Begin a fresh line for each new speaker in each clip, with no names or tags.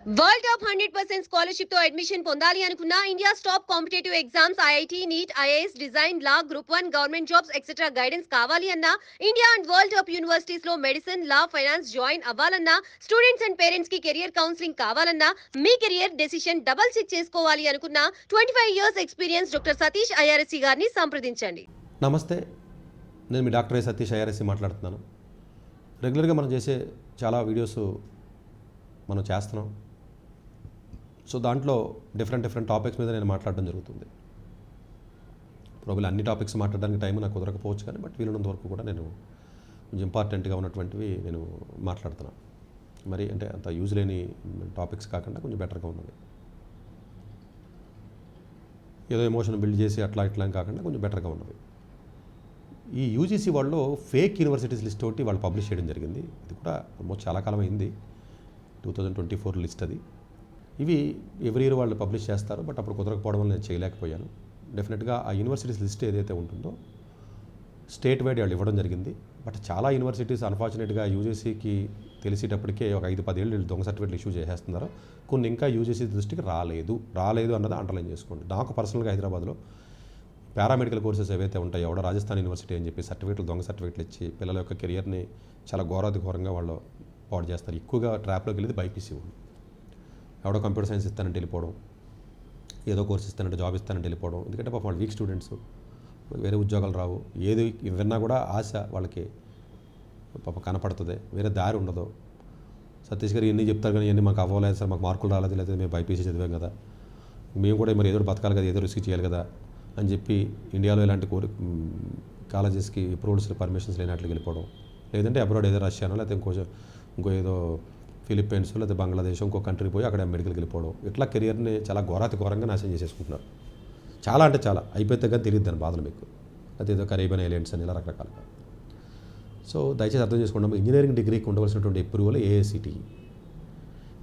World top 100% scholarship తో admission పొందాలి అనుకున్న India's top competitive exams IIT NEET IAS design law group 1 government jobs etcetera guidance కావాలి అన్న India and world top universities లో medicine law finance join అవ్వాలన్నా students and parents కి career counselling కావాలన్నా మీ కెరియర్ డెసిషన్ డబుల్ చెక్ చేసుకోవాలి అనుకున్న 25 years experience doctor Satish IRSC గారిని సంప్రదించండి.
నమస్తే, నేను మీ డాక్టర్ సతీష్ ఐఆర్ఎస్సి మాట్లాడుతున్నాను. రెగ్యులర్గా మనం చేసే చాలా వీడియోస్ మనం చేస్తున్నాం. సో దాంట్లో డిఫరెంట్ టాపిక్స్ మీద నేను మాట్లాడడం జరుగుతుంది. ప్రోగ్రామ్ అన్ని టాపిక్స్ మాట్లాడడానికి టైం నాకు కుదరకపోవచ్చు, కానీ బట్ వీలున్నంత వరకు కూడా నేను కొంచెం ఇంపార్టెంట్గా ఉన్నటువంటివి నేను మాట్లాడుతున్నాను. మరి అంటే అంత యూజ్ లేని టాపిక్స్ కాకుండా కొంచెం బెటర్గా ఉన్నవి, ఏదో ఎమోషన్ బిల్డ్ చేసి అట్లా ఇట్లా కాకుండా కొంచెం బెటర్గా ఉన్నవి. ఈ యూజీసీ వాళ్ళు ఫేక్ యూనివర్సిటీస్ లిస్ట్ ఒకటి వాళ్ళు పబ్లిష్ చేయడం జరిగింది. ఇది కూడా ఆల్మోస్ట్ చాలా కాలం అయింది, 2024 లిస్ట్ అది. ఇవి ఎవ్రీ ఇయర్ వాళ్ళు పబ్లిష్ చేస్తారు, బట్ అప్పుడు కుదరకపోవడం వల్ల నేను చేయలేకపోయాను. డెఫినెట్గా ఆ యూనివర్సిటీస్ లిస్ట్ ఏదైతే ఉంటుందో స్టేట్ వైడ్ వాళ్ళు ఇవ్వడం జరిగింది. బట్ చాలా యూనివర్సిటీస్ అన్ఫార్చునేట్గా యూజీసీకి తెలిసేటప్పటికే ఒక 5-10 ఏళ్ళు దొంగ సర్టిఫికేట్లు ఇష్యూ చేసేస్తున్నారు. కొన్ని ఇంకా యూజీసీ దృష్టికి రాలేదు అన్నది అండర్లైన్ చేసుకోండి. నాకు పర్సనల్గా హైదరాబాద్లో పారామెడికల్ కోర్సెస్ ఏవైతే ఉంటాయో ఎవడో రాజస్థాన్ యూనివర్సిటీ అని చెప్పి దొంగ సర్టిఫికేట్లు ఇచ్చి పిల్లల యొక్క కెరియర్ని చాలా ఘోరంగా వాళ్ళు పాడు చేస్తారు. ఎక్కువగా ట్రాప్లోకి వెళ్ళేది బైపీసీ వాళ్ళు. ఎవడో కంప్యూటర్ సైన్స్ ఇస్తానంటే వెళ్ళిపోవడం, ఏదో కోర్స్ ఇస్తానంటే జాబ్ ఇస్తానంటే వెళ్ళిపోవడం. ఎందుకంటే పాపం వాళ్ళు వీక్ స్టూడెంట్స్, వేరే ఉద్యోగాలు రావు. ఏది విన్నా కూడా ఆశ వాళ్ళకి పాప కనపడుతుంది, వేరే దారి ఉండదు. సతీష్ గారు ఎన్ని చెప్తారు కానీ ఇవన్నీ మాకు అవ్వలేదు సార్, మాకు మార్కులు రాలేదు, లేదా మేము బైపీసీ చదివాం కదా, మేము కూడా మరి ఏదో బతకాలి కదా, ఏదో రిస్క్ చేయాలి కదా అని చెప్పి ఇండియాలో ఇలాంటి కాలేజెస్కి అప్రూవల్స్ పర్మిషన్స్ లేనట్లు వెళ్ళిపోవడం, లేదంటే అబ్రాడ్ ఏదో రష్యానో లేకపోతే ఇంకో ఏదో ఫిలిప్పైన్స్ లేదా బంగ్లాదేశ్ ఇంకో కంట్రీ పోయి అక్కడ మెడికల్కి వెళ్ళిపోవడం. ఇట్లా కెరియర్ని చాలా ఘోరంగా నాశనం చేసేసుకుంటున్నారు. చాలా అంటే చాలా అయిపోతే కానీ తెలియదు దాని బాధలు మీకు. అదేదో కరేబియన్ ఐలాండ్స్ అని ఇలా రకరకాలుగా. సో దయచేసి అర్థం చేసుకుంటాము, ఇంజనీరింగ్ డిగ్రీకి ఉండవలసినటువంటి అప్రూవల్ ఏఐసిటి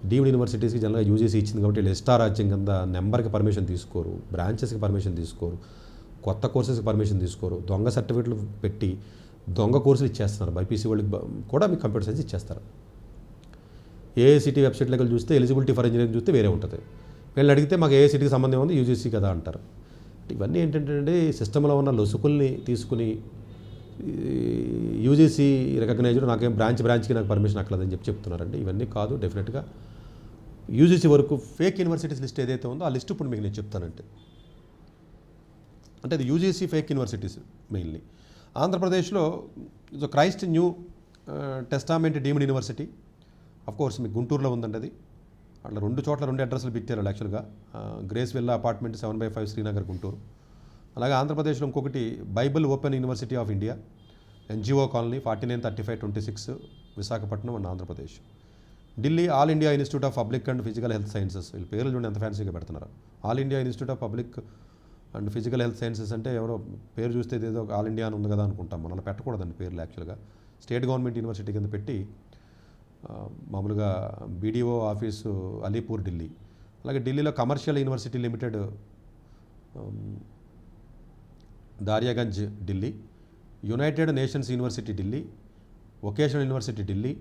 డీమ్డ్ యూనివర్సిటీస్కి జనరల్గా యూజీసీ ఇచ్చింది కాబట్టి వీళ్ళు ఎస్టా రాజ్యం కింద నెంబర్కి పర్మిషన్ తీసుకోరు, బ్రాంచెస్కి పర్మిషన్ తీసుకోరు, కొత్త కోర్సెస్కి పర్మిషన్ తీసుకోరు, దొంగ సర్టిఫికేట్లు పెట్టి దొంగ కోర్సులు ఇచ్చేస్తున్నారు. బైపీసీ వాళ్ళకి కూడా మీకు కంప్యూటర్ సైన్స్ ఇచ్చేస్తారు. ఏఐసిటీ వెబ్సైట్లోకి చూస్తే ఎలిజిబిలిటీ ఫర్ ఇంజనీరింగ్ చూస్తే వేరే ఉంటుంది. వీళ్ళని అడిగితే మాకు ఏఐసిటీకి సంబంధం ఉంది, యూజీసీ కదా అంటారు. ఇవన్నీ ఏంటంటే సిస్టంలో ఉన్న లొసుకుల్ని తీసుకుని యూజీసీ రికగ్నైజ్డ్ నాకేం బ్రాంచ్కి నాకు పర్మిషన్ అక్కలేదని చెప్తున్నారండి. ఇవన్నీ కాదు. డెఫినెట్గా యూజీసీ వరకు ఫేక్ యూనివర్సిటీస్ లిస్ట్ ఏదైతే ఉందో ఆ లిస్ట్ ఇప్పుడు మీకు నేను చెప్తానంటే, అంటే అది యూజీసీ ఫేక్ యూనివర్సిటీస్ మెయిన్లీ. ఆంధ్రప్రదేశ్లో Christ New Testament deemed university, course మీకు గుంటూరులో ఉందండి. అది అట్లా 2 చోట్ల 2 అడ్రస్లు పెట్టారు యాక్చువల్గా. Grace villa apartment 7/5 Srinagar Guntur. అలాగే ఆంధ్రప్రదేశ్లో ఇంకొకటి Bible open university of India NGO colony 493526 Visakhapatnam and Andhra Pradesh. Delhi all India institute of public and physical health sciences, వీళ్ళ పేర్లు చూడండి ఎంత ఫ్యాన్సీగా పెడుతున్నారు. All India institute of public and physical health sciences అంటే ఎవరో పేరు చూస్తే ఏదో ఆల్ ఇండియా అని ఉంది కదా అనుకుంటాం. మనం పెట్టకూడదండి పేర్లు. యాక్చువల్గా స్టేట్ గవర్నమెంట్ యూనివర్సిటీ కింద పెట్టి మామూలుగా బీడీఓ ఆఫీసు అలీపూర్ ఢిల్లీ. అలాగే ఢిల్లీలో commercial university limited Daryaganj Delhi, United Nations university Delhi, vocational university Delhi,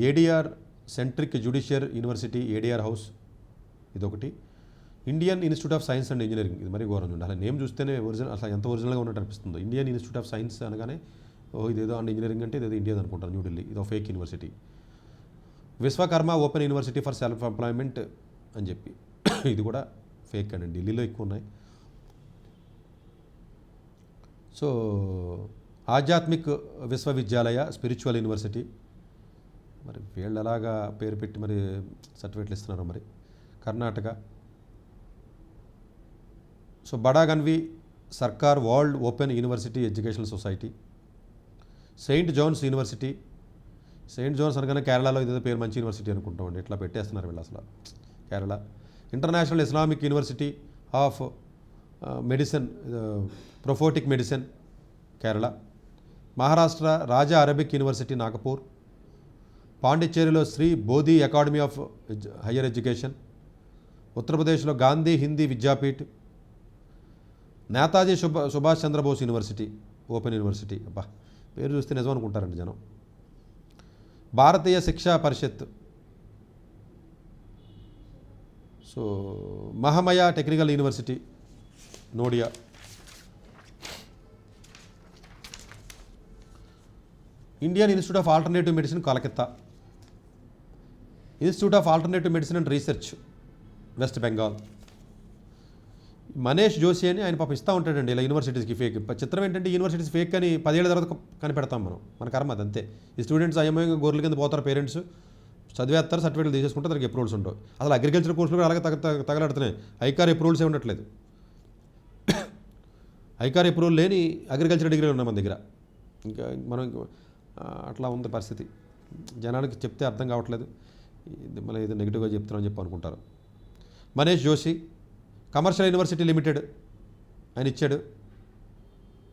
ADR centric judiciary university ADR house ఇదొకటి, Indian institute of Science and Engineering. ఇది మరీ ఘోరం చూడండి, అలా నేమ్ చూస్తేనే ఒరిజినల్, అసలు ఎంత ఒరిజినల్గా ఉన్నట్టు అనిపిస్తుందో. ఇండియన్ ఇన్స్టిట్యూట్ ఆఫ్ సైన్స్ అనగానే ఇదేదో అండ్ ఇంజనీరింగ్ అంటే ఇదేదో ఇండియా అనుకుంటాను, న్యూఢిల్లీ. ఇదో fake university. Vishwakarma open university for self employment అని చెప్పి ఇది కూడా ఫేక్ అండి, ఢిల్లీలో ఎక్కువ ఉన్నాయి. సో ఆధ్యాత్మిక్ విశ్వవిద్యాలయ స్పిరిచువల్ యూనివర్సిటీ, మరి వీళ్ళు ఎలాగా పేరు పెట్టి మరి సర్టిఫికేట్లు ఇస్తున్నారు మరి. Karnataka. So Badaganvi Sarkar world open university educational society, saint John's university. Saint John's అనగానే కేరళలో ఇదేదో పేరు మంచి యూనివర్సిటీ అనుకుంటామండి, ఇట్లా పెట్టేస్తున్నారు వీళ్ళు అసలు. Kerala international Islamic university of medicine prophetic medicine Kerala. Maharashtra Raja Arabic university Nagpur. పాండిచ్చేరిలో Shri Bodhi academy of higher education. ఉత్తరప్రదేశ్లో Gandhi Hindi Vidyapeeth. Netaji Subhash Chandrabose university open university. అబ్బా పేరు చూస్తే నిజం అనుకుంటారండి జనం. Bharatiya Shiksha Parishad, so Mahamaya technical university Noida, Indian institute of alternative medicine Calcutta, institute of alternative medicine and research West Bengal. Manish Joshi అని ఆయన పాప ఇస్తూ ఉంటాడండి ఇలా యూనివర్సిటీస్కి ఫేక్. చిత్రం ఏంటంటే యూనివర్సిటీస్ ఫేక్ అని 10 ఏళ్ళ తర్వాత కనిపెడతాం మనం, మన కర్మ అదంతే. ఈ స్టూడెంట్స్ అయ్యమయంగా గొర్రెల కింద పోతారు, పేరెంట్స్ చదివేస్తారు, సర్టిఫికేట్లు తీసేసుకుంటే దానికి అప్రూవల్స్ ఉండవు. అసలు అగ్రికల్చర్ కోర్సులు కూడా అలాగే తగలాడుతున్నాయి. ఐకార్ అప్రూవల్స్ ఏ ఉండట్లేదు. ఐకార్ అప్రూవల్ లేని అగ్రికల్చర్ డిగ్రీ ఉన్నాయి మన దగ్గర. ఇంకా మనం అట్లా ఉంది పరిస్థితి. జనానికి చెప్తే అర్థం కావట్లేదు, మళ్ళీ ఏదో నెగిటివ్గా చెప్తున్నామని చెప్పి అనుకుంటారు. Manish Joshi commercial university limited ఆయన ఇచ్చాడు.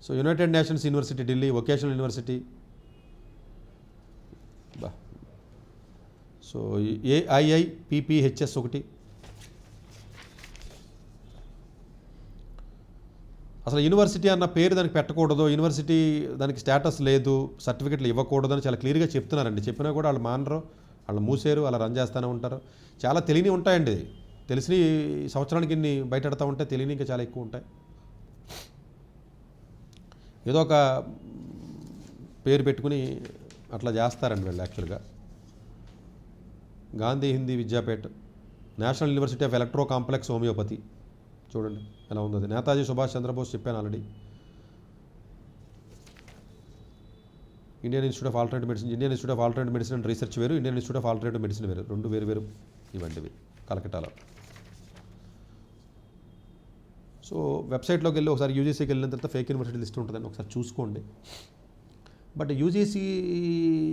So United Nations university Delhi, vocational university. So AIIPPHS ఒకటి. అసలు యూనివర్సిటీ అన్న పేరు దానికి పెట్టకూడదు, యూనివర్సిటీ దానికి స్టేటస్ లేదు, సర్టిఫికెట్లు ఇవ్వకూడదు అని చాలా క్లియర్గా చెప్తున్నారండి. చెప్పినా కూడా వాళ్ళు మానరు, వాళ్ళు మూసేరు, అలా రన్ చేస్తూనే ఉంటారు. చాలా తెలియని ఉంటాయండి, తెలిసి సంవత్సరానికి ఇన్ని బయటెడతా ఉంటే తెలియని ఇంకా చాలా ఎక్కువ ఉంటాయి. ఏదో ఒక పేరు పెట్టుకుని అట్లా చేస్తారండి వీళ్ళు యాక్చువల్గా. Gandhi Hindi Vidyapeeth, national university of electro complex homeopathy. చూడండి ఎలా ఉంది. నేతాజీ సుభాష్ చంద్రబోస్ చెప్పాను already. Indian institute of alternative medicine, Indian institute of alternative medicine and research వేరు, Indian institute of alternative medicine వేరు, రెండు వేరు వేరు ఇవంటివి కలకట్టాలో. సో వెబ్సైట్లోకి వెళ్ళి ఒకసారి యూజీసీకి వెళ్ళిన తర్వాత ఫేక్ యూనివర్సిటీ లిస్ట్ ఉంటుందని ఒకసారి చూసుకోండి. బట్ యూజీసీ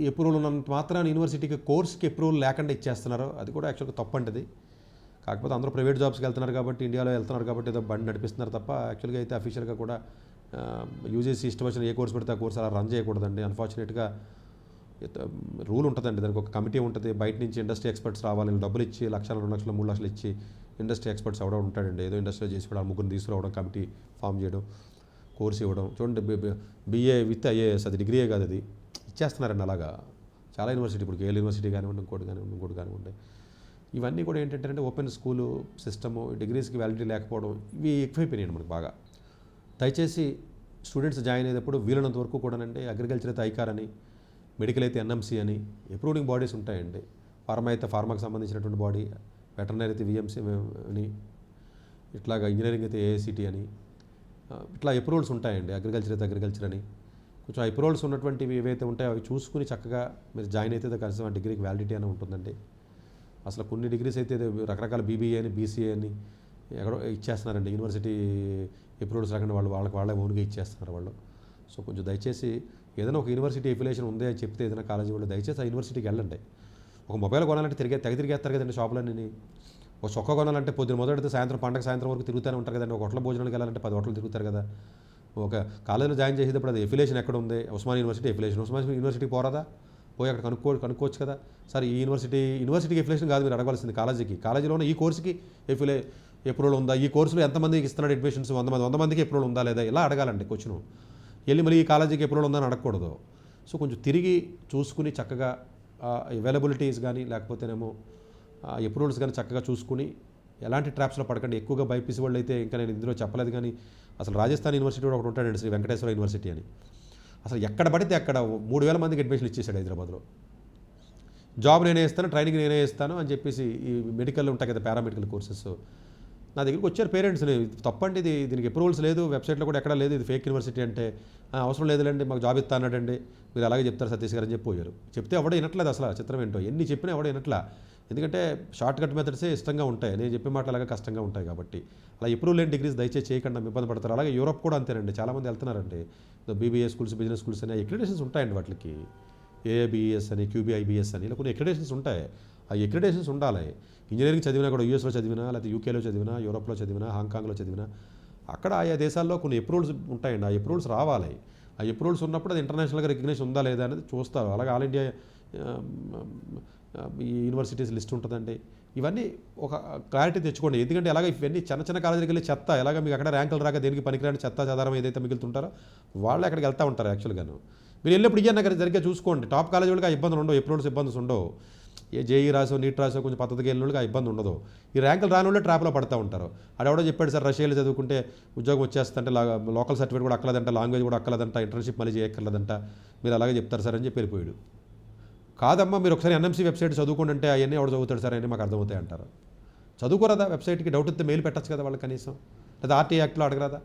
అప్రూవల్ ఉన్నంత మాత్రాన యూనివర్సిటీకి కోర్స్కి అప్రూవల్ లేకుండా ఇచ్చేస్తున్నారు, అది కూడా యాక్చువల్గా తప్పంటది. కాకపోతే అందరూ ప్రైవేట్ జాబ్స్కి వెళ్తున్నారు కాబట్టి, ఇండియాలో వెళ్తున్నారు కాబట్టి ఏదో బండి నడిపిస్తున్నారు తప్ప యాక్చువల్గా అయితే అఫీషియల్గా కూడా యూజీసీ ఇష్టం వచ్చిన ఏ కోర్స్ పెడితే ఆ కోర్స్ అలా రన్ చేయకూడదండి. అన్ఫార్చునేట్గా రూల్ ఉంటుందండి, దానికి ఒక కమిటీ ఉంటుంది. బయట నుంచి ఇండస్ట్రీ ఎక్స్పర్ట్స్ రావాలి, డబ్బులు ఇచ్చి 1 లక్షలు 2 లక్షలు 3 లక్షలు ఇచ్చి ఇండస్ట్రీ ఎక్స్పర్ట్స్ ఎవడో ఉంటాడండి, ఏదో ఇండస్ట్రీలో చేసి కూడా 3 తీసుకురావడం, కమిటీ ఫామ్ చేయడం, కోర్స్ ఇవ్వడం. చూడండి BA విత్ IAS, అది డిగ్రీయే కాదు, అది ఇచ్చేస్తున్నారండి అలాగా చాలా యూనివర్సిటీ. ఇప్పుడు కేఎల్ యూనివర్సిటీ కానివ్వండి, ఇంకోటి కానివ్వండి, ఇవన్నీ కూడా ఏంటంటే ఓపెన్ స్కూలు సిస్టము, డిగ్రీస్కి వ్యాలిడిటీ లేకపోవడం, ఇవి ఎక్కువైపోయినాయి మనకు బాగా. దయచేసి స్టూడెంట్స్ జాయిన్ అయ్యేటప్పుడు వీలైనంత వరకు కూడానండి అగ్రికల్చర్ అయితే ఐకార్ అని, మెడికల్ అయితే NMC అని అప్రూవింగ్ బాడీస్ ఉంటాయండి. ఫార్మా అయితే ఫార్మాకి సంబంధించినటువంటి బాడీ, వెటర్నరీ అయితే VMC అని, ఇట్లాగా ఇంజనీరింగ్ అయితే AICT అని, ఇట్లా అప్రూవల్స్ ఉంటాయండి. అగ్రికల్చర్ అయితే అగ్రికల్చర్ అని కొంచెం అప్రూవల్స్ ఉన్నటువంటివి ఏవైతే ఉంటాయో అవి చూసుకుని చక్కగా మీరు జాయిన్ అయితే కనీసం ఆ డిగ్రీకి వ్యాలిడిటీ అని ఉంటుందండి. అసలు కొన్ని డిగ్రీస్ అయితే రకరకాల BBA అని, BCA అని ఎక్కడో ఇచ్చేస్తున్నారండి. యూనివర్సిటీ అప్రూవల్స్ రాకుండా వాళ్ళే ఓన్గా ఇచ్చేస్తున్నారు వాళ్ళు. సో కొంచెం దయచేసి ఏదైనా ఒక యూనివర్సిటీ ఎఫిలియేషన్ ఉంది అని చెప్తే ఏదైనా కాలేజీ వాళ్ళు దయచేసి ఆ యూనివర్సిటీకి వెళ్ళండి. ఒక మొబైల్ కొనాలంటే తిరిగేస్తారు కదండి షాపులన్నీ. ఒక చొక్కా కొనాలంటే పొద్దున మొదలెడితే సాయంత్రం వరకు తిరుగుతూనే ఉంటారు కదండి. ఒక హోటల్ భోజనానికి వెళ్ళాలంటే 10 హోటలు తిరుగుతారు కదా. ఒక కాలేజీలో జాయిన్ చేసేటప్పుడు అది ఎఫిలియేషన్ ఎక్కడ ఉంది, ఉస్మాన్ యూనివర్సిటీ ఎఫిలియేషన్, ఉస్మాన్ యూనివర్సిటీకి పోరాదా, పోయి అక్కడ కనుక్కోవచ్చు కదా. సరే ఈ యూనివర్సిటీకి ఎఫిలియేషన్ కాదు మీరు అడగాల్సింది, కాలేజీలోనే ఈ కోర్సుకి అప్రూవల్ ఉందా, ఈ కోర్సులో ఎంతమందికి ఇస్తున్నాడు అడ్మిషన్స్, 100 మందికి అప్రూవల్ ఉందా లేదా, ఇలా అడగాలండి క్వశ్చన్. వెళ్ళి మళ్ళీ ఈ కాలేజీకి అప్రూవల్ ఉందని అడగకూడదు. సో కొంచెం తిరిగి చూసుకుని చక్కగా అవైలబిలిటీస్ కానీ లేకపోతేనేమో అప్రూవల్స్ కానీ చక్కగా చూసుకుని ఎలాంటి ట్రాప్స్లో పడకండి. ఎక్కువగా బైపీసీ వాళ్ళు అయితే ఇంకా నేను ఇందులో చెప్పలేదు కానీ అసలు రాజస్థాన్ యూనివర్సిటీ కూడా ఒకటి ఉంటాడండి, శ్రీ వెంకటేశ్వర యూనివర్సిటీ అని. అసలు ఎక్కడ పడితే అక్కడ 3000 మందికి అడ్మిషన్ ఇచ్చేసాడు హైదరాబాద్లో. జాబ్ నేనే ఇస్తాను, ట్రైనింగ్ నేనే ఇస్తాను అని చెప్పేసి ఈ మెడికల్ ఉంటాయి కదా పారామెడికల్ కోర్సెస్. నా దగ్గరికి వచ్చారు పేరెంట్స్ని, తప్పండి దీనికి అప్రూవల్స్ లేదు, వెబ్సైట్లో కూడా ఎక్కడా లేదు, ఇది ఫేక్ యూనివర్సిటీ అంటే అవసరం లేదులేండి మాకు జాబ్ ఇస్తా అన్నాడండి, మీరు అలాగే చెప్తారు సతీష్ గారు అని చెప్పి పోయారు. చెప్తే ఎవడో వినట్లేదు, అసలు చిత్రం ఏంటో ఎన్ని చెప్పినా ఎవడో వినట్లా. ఎందుకంటే షార్ట్ కట్ మెథడ్సే ఇష్టంగా ఉంటాయి, నేను చెప్పే మాటలు అలాగే కష్టంగా ఉంటాయి కాబట్టి. అలా అప్రూవల్ లేని డిగ్రీస్ దయచేసి చేయకుండా ఇబ్బంది పడతారు. అలాగే యూరోప్ కూడా అంతేనండి, చాలామంది వెళ్తున్నారండి. BBA స్కూల్స్, బిజినెస్ స్కూల్స్ అని అక్రిడేషన్స్ ఉంటాయండి వాటికి, AIBS అని, QBIBS అని, ఇలా కొన్ని అక్రిడేషన్స్ ఉంటాయి. ఆ అక్రిడేషన్స్ ఉండాలి. ఇంజనీరింగ్ చదివినా కూడా USలో చదివినా, లేకపోతే UKలో చదివినా, యూరోప్లో చదివినా, హాంకాంగ్లో చదివినా, అక్కడ ఆయా దేశాల్లో కొన్ని అప్రూవల్స్ ఉంటాయండి. ఆ అప్రూవల్స్ రావాలి. ఆ అప్రూవల్స్ ఉన్నప్పుడు అది ఇంటర్నేషనల్గా రికగ్నైజ్ ఉందా లేదా అనేది చూస్తారు. అలాగే ఆల్ ఇండియా ఈ యూనివర్సిటీస్ లిస్ట్ ఉంటుందండి. ఇవన్నీ ఒక క్లారిటీ తెచ్చుకోండి. ఎందుకంటే అలాగే ఇవన్నీ చిన్న కాలేజీకి వెళ్ళి చెత్త, ఎలాగ మీకు అక్కడ ర్యాంకులు రాక దేనికి పనికిరాని చెత్త చెదారం ఏదైతే మిగులుతుంటారో వాళ్ళు అక్కడికి వెళ్తూ ఉంటారు. యాక్చువల్గాను మీరు వెళ్ళినప్పుడు ఇవన్నీ జరిగే చూసుకోండి. టాప్ కాలేజీ వాళ్ళకి ఆ ఇబ్బందులు ఉండవు, అప్రూవల్స్ ఇబ్బందులు ఉండవు. ఏ జేఈ రాసో నీట్ రాసో కొంచెం పద్ధతికి వెళ్ళిన వాళ్ళకి ఆ ఇబ్బంది ఉండదు. ఈ ర్యాంకులు రాని వాళ్ళు ట్రాప్లో పడుతూ ఉంటారు. ఆడెవడో చెప్పాడు సార్ రష్యాలో చదువుకుంటే ఉద్యోగం వచ్చేస్తుంటే లోకల్ సర్టిఫికేట్ కూడా అక్కలేదంట, లాంగ్వేజ్ కూడా అక్కలేదంట, ఇంటర్న్షిప్ మళ్ళీ చేయక్కర్లేదంట, మీరు అలాగే చెప్తారు సార్ అని చెప్పి వెళ్ళిపోయాడు. కాదమ్మా మీరు ఒకసారి ఎన్ఎంసీ వెబ్సైట్ చదువుకోండి అంటే అవన్నీ ఎవడు చదువుతాడు సార్ అని మాకు అర్థమవుతాయి అంటారు. చదువుకోరాదా వెబ్సైట్కి? డౌట్ వస్తే మెయిల్ పెట్టచ్చు కదా వాళ్ళు కనీసం, లేదా ఆర్టీ యాక్ట్లో అడగరాదా?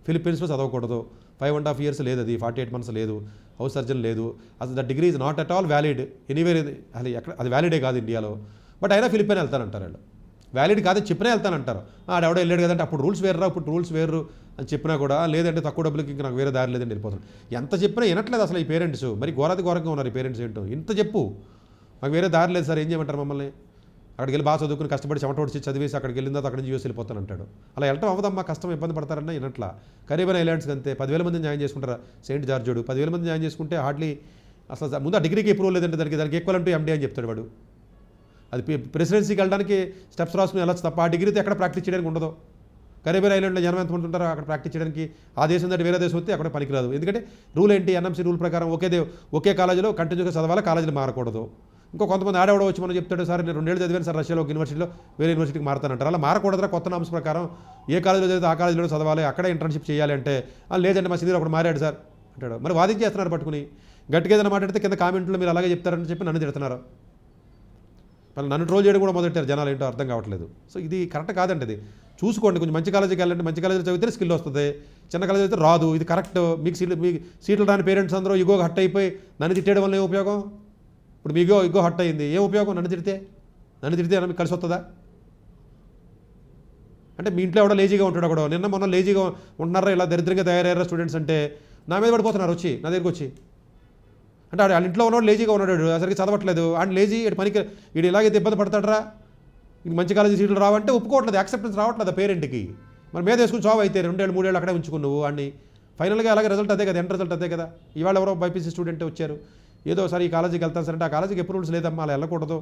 ఫిలిప్పీన్స్లో చదవకూడదు, 5.5 years లేదు, అది 48 months లేదు, హౌస్ సర్జన్ లేదు, అసలు the degree is not at all valid anywhere. అది ఎక్కడ అది వ్యాలిడే కాదు ఇండియాలో, బట్ అయినా ఫిలిప్పీన్ వెళ్తానంటారు వాళ్ళు. వ్యాలిడ్ కాదు చెప్పినా వెళ్తానంటారు. ఆడెవడో వెళ్ళాడు కదంటే అప్పుడు రూల్స్ వేర్రా, ఇప్పుడు రూల్స్ వేర్రు అని చెప్పినా కూడా లేదంటే తక్కువ డబ్బులకి ఇంకా నాకు వేరే దారి లేదని వెళ్ళిపోతాను. ఎంత చెప్పినా వినట్లేదు అసలు ఈ పేరెంట్స్. మరి ఘోరంగా ఉన్నారు ఈ పేరెంట్స్. ఏంటో ఇంత చెప్పు, మాకు వేరే దారి లేదు సార్, ఏం చేయమంటారు మమ్మల్ని? అక్కడికి వెళ్ళి బాగా చదువుకుని కష్టపడి చెమటోడిచి చదివేసి అక్కడికి వెళ్ళిన తర్వాత అక్కడి నుంచి యూఎస్ వెళ్ళిపోతాను అంటాడు. అలా వెళ్ళటం అవ్వదమ్మా, కష్టం, ఇబ్బంది పడతారన్నా వినట్లా. కరీబియన్ ఐలాండ్స్కి అంతే 10,000 మందిని జాయిన్ చేసుకుంటారా? సెయింట్ జార్జోడు 10,000 మంది జాయిన్ చేసుకుంటే హార్డ్లీ అసలు ముందు ఆ డిగ్రీకి అప్రూవల్ లేదంటే దానికి ఈక్వల్ అంటూ ఎండి అని చెప్తాడు వాడు. అది ప్రెసిడెన్సీకి వెళ్ళడానికి స్టెప్స్ రాసుకుని వెళ్ళచ్చు తప్ప ఆ డిగ్రీతో ఎక్కడ ప్రాక్టీస్ చేయడానికి ఉండదు. కరీబియన్ ఐలాండ్లో జనం ఎంతమంది ఉంటారో అక్కడ ప్రాక్టీస్ చేయడానికి ఆ దేశం దాటి వేరే దేశం వస్తే అక్కడ పనికిరాదు. ఎందుకంటే రూల్ ఏంటి? ఎన్ఎంసీ రూల్ ప్రకారం ఒకే కాలేజీలో కంటిన్యూగా చదవాలి, కాలేజీలు మారకూడదు. కొంతమంది ఆడేవాడో వచ్చి మనం చెప్తాడు సార్ నేను 2 ఏళ్ళు చదివాను సార్ రష్యాలో ఒక యూనివర్సిటీలో, వేరే యూనివర్సిటీకి మారుతానంటారు. అలా మారకూడదురా, కొత్త నామ్స్ ప్రకారం ఏ కాలేజీలో చదివితే ఆ కాలేజీలో చదవాలి, అక్కడే ఇంటర్న్షిప్ చేయాలి అంటే లేదంటే మా సీనియర్ ఒకటి మారాడు సార్ అంటాడు. మరి వాదించేస్తున్నారు పట్టుకుని. గట్టిగా ఏదైనా మాట్లాడితే కింద కామెంట్లో మీరు అలాగే చెప్తారని చెప్పి నన్ను తిడుతున్నారు. మళ్ళీ నన్ను ట్రోల్ చేయడం కూడా మొదలెట్టారు జనాలు, ఏంటో అర్థం కావట్లేదు. సో ఇది కరెక్ట్ కాదండి. ఇది చూసుకోండి, కొంచెం మంచి కాలేజీకి వెళ్ళండి, మంచి కాలేజీలో చదివితే స్కిల్ వస్తుంది, చిన్న కాలేజీ అయితే రాదు. ఇది కరెక్ట్. మీకు సీట్లు రాని పేరెంట్స్ అందరూ ఇగో హట్ అయిపోయి నన్ను తిట్టేయడం వల్ల ఏం ఉపయోగం? ఇప్పుడు మీ ఇగో హట్ అయింది, ఏం ఉపయోగం? నన్ను తిడితే మీకు కలిసి వస్తుందా? అంటే మీ ఇంట్లో ఎవడో లేజీగా ఉంటాడు, ఒకడో నిన్న మొన్న లేజీగా ఉంటున్నారా, ఇలా దరిద్రంగా తయారయ్యారా స్టూడెంట్స్ అంటే నా మీద పడిపోతున్నారు వచ్చి నా దగ్గరికి వచ్చి. అంటే వాళ్ళ ఇంట్లో ఉన్నవాడు లేజీగా ఉన్నాడు, అసలుకి చదవట్లేదు, అండ్ లేజీ ఇటు పనికి వీడు ఇలాగైతే ఇబ్బంది పడతాడరా, ఇంక మంచి కాలేజీ సీట్లు రావంటే ఒప్పుకోవట్లేదు, యాక్సెప్టెన్స్ రావట్లేదు పేరెంట్కి. మరి మీద వేసుకుని చావు అయితే 2 ఏళ్ళు 3 ఏళ్ళు అక్కడే ఉంచుకున్నావు అన్ని. ఫైనల్గా అలాగే రిజల్ట్ అదే కదా, ఎండ్ రిజల్ట్ అదే కదా. ఇవాళ ఎవరో బైపీసీ స్టూడెంట్ వచ్చారు, ఏదో సార్ ఈ కాలేజీకి వెళ్తాను సార్ అంటే ఆ కాలేజీకి అప్రూవల్స్ లేదమ్మా, అలా వెళ్ళకూడదు,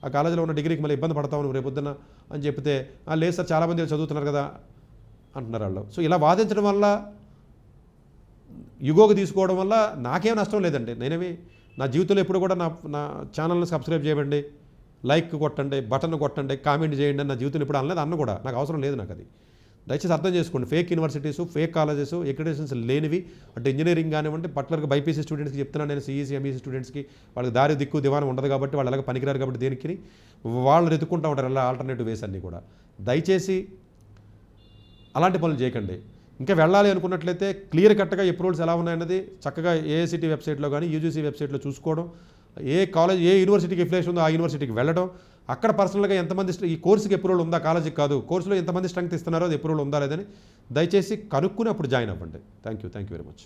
ఆ కాలేజీలో ఉన్న డిగ్రీకి మళ్ళీ ఇబ్బంది పడతావు రేపొద్దున అని చెప్తే లేదు సార్ చాలామంది చదువుతున్నారు కదా అంటున్నారు వాళ్ళు. సో ఇలా వాదించడం వల్ల, యుగోకి తీసుకోవడం వల్ల నాకేం నష్టం లేదండి. నేనేమి నా జీవితంలో ఎప్పుడు కూడా నా ఛానల్ని సబ్స్క్రైబ్ చేయండి, లైక్ కొట్టండి, బటన్ కొట్టండి, కామెంట్ చేయండి అని నా జీవితంలో ఇప్పుడు అనలేదు, అన్న కూడా నాకు అవసరం లేదు. నాకు అది దయచేసి అర్థం చేసుకోండి. Fake universities, fake colleges, accreditations లేనివి అంటే ఇంజనీరింగ్ కానివ్వండి, పర్టికులర్గా బైపీసీ స్టూడెంట్స్కి చెప్తున్నాను నేను, సిఈసీ ఎంఈసీ స్టూడెంట్స్కి వాళ్ళకి దారి దిక్కు దివానం ఉండదు కాబట్టి వాళ్ళు అలాగ పనికిరారు కాబట్టి దేనికి వాళ్ళు వెతుక్కుంటూ ఉంటారు అలా ఆల్టర్నేటివ్ వేస్ అన్నీ కూడా. దయచేసి అలాంటి పనులు చేయకండి. ఇంకా వెళ్ళాలి అనుకున్నట్లయితే క్లియర్ కట్గా అప్రూవల్స్ ఎలా ఉన్నాయన్నది చక్కగా ఏఐసిటీ వెబ్సైట్లో కానీ యూజీసీ వెబ్సైట్లో చూసుకోవడం, ఏ కాలేజ్ ఏ యూనివర్సిటీకి ఎఫిలియేషన్ ఉందో ఆ యూనివర్సిటీకి వెళ్ళడం, అక్కడ పర్సనల్గా ఎంతమంది ఈ కోర్సుకి అప్రూవల్ ఉందా, కాలేజీకి కాదు కోర్సులో ఎంతమంది స్ట్రెంగ్త్ ఇస్తున్నారో అది అప్రూవల్ ఉందా లేదని దయచేసి కనుక్కుని అప్పుడు జాయిన్ అవ్వండి. Thank you very much.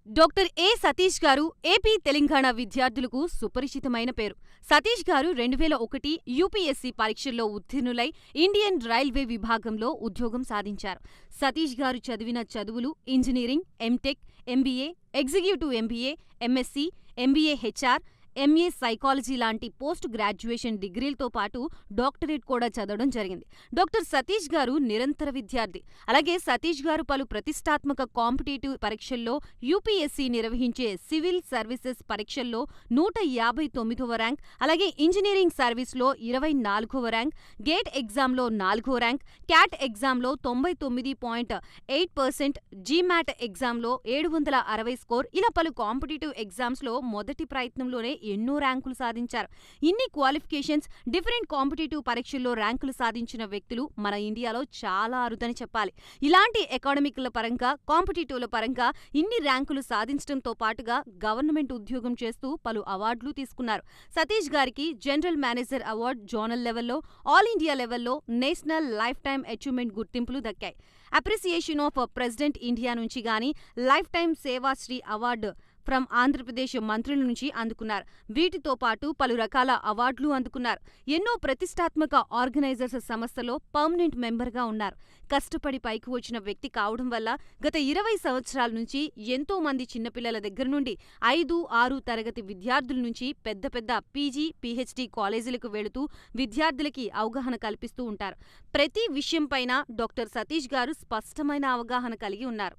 Doctor ఏ సతీష్ గారు ఏపీ తెలంగాణ విద్యార్థులకు సుపరిచితమైన పేరు. సతీష్ గారు 2001 యూపీఎస్సీ పరీక్షల్లో ఉత్తీర్ణులై ఇండియన్ రైల్వే విభాగంలో ఉద్యోగం సాధించారు. సతీష్ గారు చదివిన చదువులు engineering, MTech, MBA, executive MBA, MSc, MBA HR, MA psychology లాంటి పోస్ట్ గ్రాడ్యుయేషన్ డిగ్రీలతో పాటు డాక్టరేట్ కూడా చదవడం జరిగింది. డాక్టర్ సతీష్ గారు నిరంతర విద్యార్థి. అలాగే సతీష్ గారు పలు ప్రతిష్టాత్మక కాంపిటేటివ్ పరీక్షల్లో యూపీఎస్సీ నిర్వహించే సివిల్ సర్వీసెస్ పరీక్షల్లో 159వ ర్యాంక్, అలాగే ఇంజనీరింగ్ సర్వీస్లో 24వ ర్యాంక్, గేట్ ఎగ్జామ్లో 4వ ర్యాంక్, క్యాట్ ఎగ్జామ్లో 99.8%, జీమాట్ ఎగ్జామ్లో 760 స్కోర్, ఇలా పలు కాంపిటేటివ్ ఎగ్జామ్స్లో మొదటి ప్రయత్నంలోనే ఎన్నో ర్యాంకులు సాధించారు. ఇన్ని క్వాలిఫికేషన్స్, డిఫరెంట్ కాంపిటేటివ్ పరీక్షల్లో ర్యాంకులు సాధించిన వ్యక్తులు మన ఇండియాలో చాలా అరుదని చెప్పాలి. ఇలాంటి అకాడమిక్ల పరంగా, కాంపిటేటివ్ల పరంగా ఇన్ని ర్యాంకులు సాధించడంతో పాటుగా గవర్నమెంట్ ఉద్యోగం చేస్తూ పలు అవార్డులు తీసుకున్నారు. సతీష్ గారికి జనరల్ మేనేజర్ అవార్డు జోనల్ లెవెల్లో, ఆల్ ఇండియా లెవెల్లో, నేషనల్ లైఫ్ టైమ్ అచీవ్మెంట్ గుర్తింపులు దక్కాయి. అప్రిసియేషన్ ఆఫ్ ప్రెసిడెంట్ ఇండియా నుంచి గానీ lifetime Sevashri award from Andhra Pradesh మంత్రుల నుంచి అందుకున్నారు. వీటితో పాటు పలు రకాల అవార్డులు అందుకున్నారు. ఎన్నో ప్రతిష్టాత్మక ఆర్గనైజర్స్ సంస్థలో పర్మనెంట్ మెంబర్గా ఉన్నారు. కష్టపడి పైకి వచ్చిన వ్యక్తి కావడం వల్ల గత 20 సంవత్సరాల నుంచి ఎంతో మంది చిన్నపిల్లల దగ్గర నుండి 5, 6 తరగతి విద్యార్థుల నుంచి పెద్ద పెద్ద పీజీ, పీహెచ్డీ కాలేజీలకు వెళుతూ విద్యార్థులకి అవగాహన కల్పిస్తూ ఉంటారు. ప్రతి విషయంపైన డాక్టర్ సతీష్ గారు స్పష్టమైన అవగాహన కలిగి ఉన్నారు.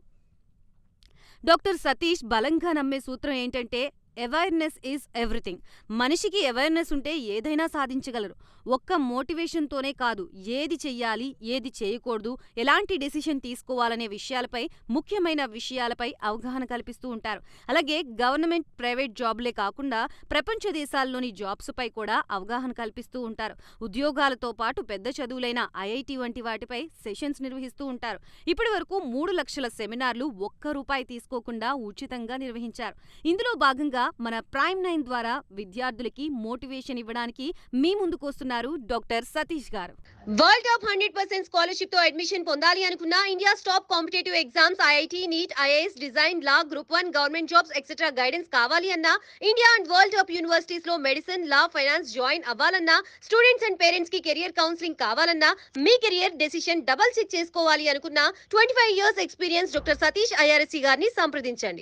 డాక్టర్ సతీష్ బలంగా నమ్మే సూత్రం ఏంటంటే అవేర్నెస్ ఈజ్ ఎవ్రీథింగ్. మనిషికి అవేర్నెస్ ఉంటే ఏదైనా సాధించగలరు. ఒక్క మోటివేషన్తోనే కాదు, ఏది చెయ్యాలి, ఏది చేయకూడదు, ఎలాంటి డెసిషన్ తీసుకోవాలనే విషయాలపై, ముఖ్యమైన విషయాలపై అవగాహన కల్పిస్తూ ఉంటారు. అలాగే గవర్నమెంట్, ప్రైవేట్ జాబ్లే కాకుండా ప్రపంచ దేశాల్లోని జాబ్స్పై కూడా అవగాహన కల్పిస్తూ ఉంటారు. ఉద్యోగాలతో పాటు పెద్ద చదువులైన ఐఐటి వంటి వాటిపై సెషన్స్ నిర్వహిస్తూ ఉంటారు. ఇప్పటి వరకు 3 లక్షల సెమినార్లు ఒక్క రూపాయి తీసుకోకుండా ఉచితంగా నిర్వహించారు. ఇందులో భాగంగా మన ప్రైమ్ 9 ద్వారా విద్యార్థులకి మోటివేషన్ ఇవ్వడానికి మీ ముందుకు వస్తున్నారు డాక్టర్ సతీష్ గారు.
వరల్డ్ టాప్ 100% స్కాలర్షిప్ తో అడ్మిషన్ పొందాలి అనుకున్న India top competitive exams IIT, NEET, IAS, design, law, group 1, government jobs etcetera guidance కావాలి అన్నా, India and world top universities లో మెడిసిన్, లా, ఫైనాన్స్ జాయిన్ అవ్వాలన్నా, స్టూడెంట్స్ అండ్ పేరెంట్స్ కి career counselling కావాలన్నా, మీ కెరియర్ డెసిషన్ డబుల్ చెక్ చేసుకోవాలి అనుకున్న 25 years experience doctor Satish IRSC గారిని సంప్రదించండి.